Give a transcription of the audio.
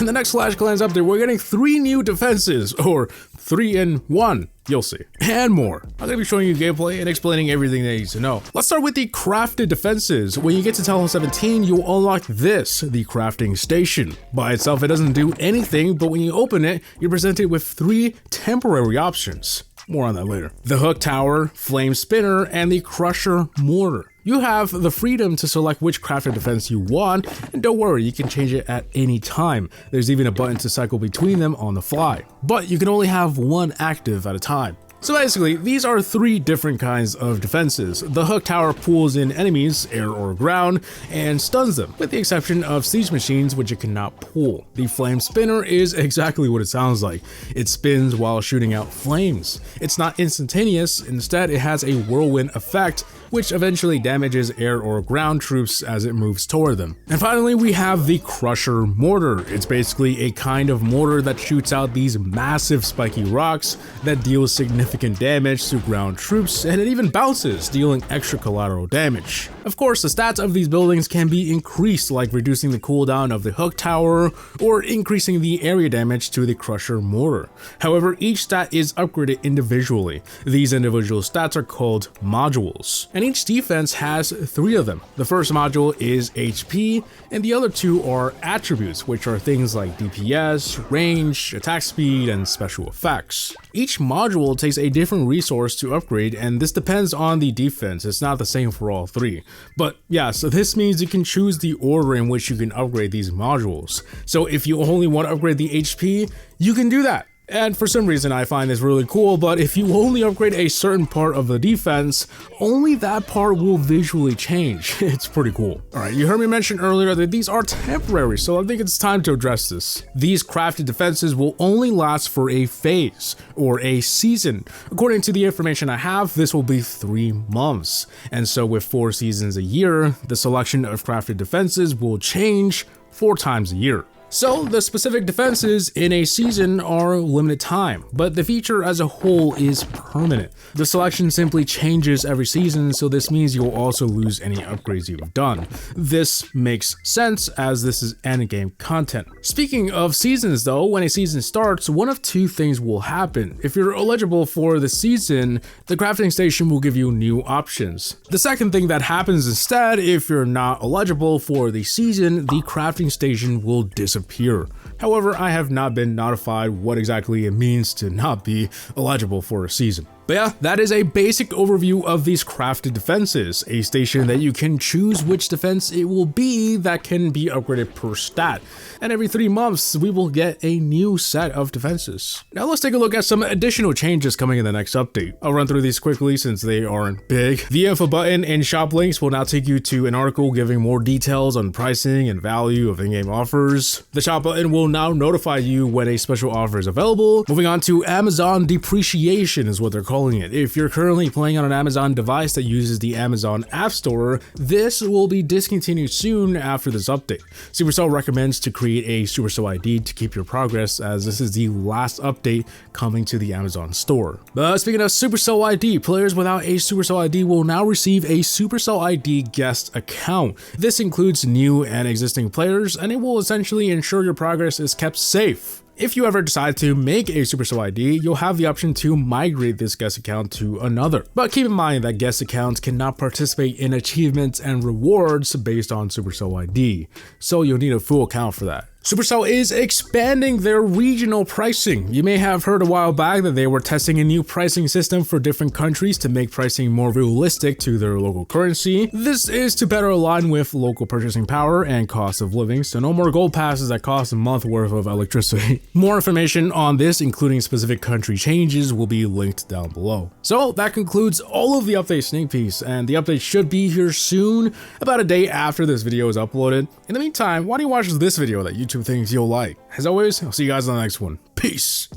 In the next Clash Clans update, we're getting 3 new defenses, or 3 in 1. You'll see. And more. I'm going to be showing you gameplay and explaining everything that you need to know. Let's start with the crafted defenses. When you get to level 17, you'll unlock this, the crafting station. By itself, it doesn't do anything, but when you open it, you're presented with 3 temporary options. More on that later. The hook tower, flame spinner, and the crusher mortar. You have the freedom to select which crafted defense you want, and don't worry, you can change it at any time. There's even a button to cycle between them on the fly, but you can only have one active at a time. So basically, these are 3 different kinds of defenses. The hook tower pulls in enemies, air or ground, and stuns them, with the exception of siege machines, which it cannot pull. The flame spinner is exactly what it sounds like. It spins while shooting out flames. It's not instantaneous, instead it has a whirlwind effect, which eventually damages air or ground troops as it moves toward them. And finally, we have the crusher mortar. It's basically a kind of mortar that shoots out these massive spiky rocks that deal significant damage to ground troops, and it even bounces, dealing extra collateral damage. Of course, the stats of these buildings can be increased, like reducing the cooldown of the hook tower or increasing the area damage to the crusher mortar. However, each stat is upgraded individually. These individual stats are called modules, and each defense has 3 of them. The first module is HP, and the other 2 are attributes, which are things like DPS, range, attack speed, and special effects. Each module takes a different resource to upgrade, and this depends on the defense. It's not the same for all 3. But yeah, so this means you can choose the order in which you can upgrade these modules. So if you only want to upgrade the HP, you can do that. And for some reason I find this really cool, but if you only upgrade a certain part of the defense, only that part will visually change. It's pretty cool. Alright, you heard me mention earlier that these are temporary, so I think it's time to address this. These crafted defenses will only last for a phase, or a season. According to the information I have, this will be 3 months. And so with 4 seasons a year, the selection of crafted defenses will change 4 times a year. So the specific defenses in a season are limited time, but the feature as a whole is permanent. The selection simply changes every season, so this means you'll also lose any upgrades you've done. This makes sense as this is endgame content. Speaking of seasons though, when a season starts, one of 2 things will happen. If you're eligible for the season, the crafting station will give you new options. The second thing that happens instead, if you're not eligible for the season, the crafting station will disappear. However, I have not been notified what exactly it means to not be eligible for a season. But yeah, that is a basic overview of these crafted defenses, a station that you can choose which defense it will be that can be upgraded per stat. And every 3 months, we will get a new set of defenses. Now let's take a look at some additional changes coming in the next update. I'll run through these quickly since they aren't big. The info button and shop links will now take you to an article giving more details on pricing and value of in-game offers. The shop button will now notify you when a special offer is available. Moving on to Amazon Depreciation is what they're calling it. If you're currently playing on an Amazon device that uses the Amazon App Store, this will be discontinued soon after this update. Supercell recommends to create a Supercell ID to keep your progress, as this is the last update coming to the Amazon store. But speaking of Supercell ID, players without a Supercell ID will now receive a Supercell ID guest account. This includes new and existing players, and it will essentially ensure your progress is kept safe. If you ever decide to make a Supercell ID, you'll have the option to migrate this guest account to another. But keep in mind that guest accounts cannot participate in achievements and rewards based on Supercell ID, so you'll need a full account for that. Supercell is expanding their regional pricing. You may have heard a while back that they were testing a new pricing system for different countries to make pricing more realistic to their local currency. This is to better align with local purchasing power and cost of living, so no more gold passes that cost a month worth of electricity. More information on this, including specific country changes, will be linked down below. So that concludes all of the update sneak peeks, and the update should be here soon, about a day after this video is uploaded. In the meantime, why don't you watch this video that YouTube thinks you'll like? As always, I'll see you guys on the next one. Peace!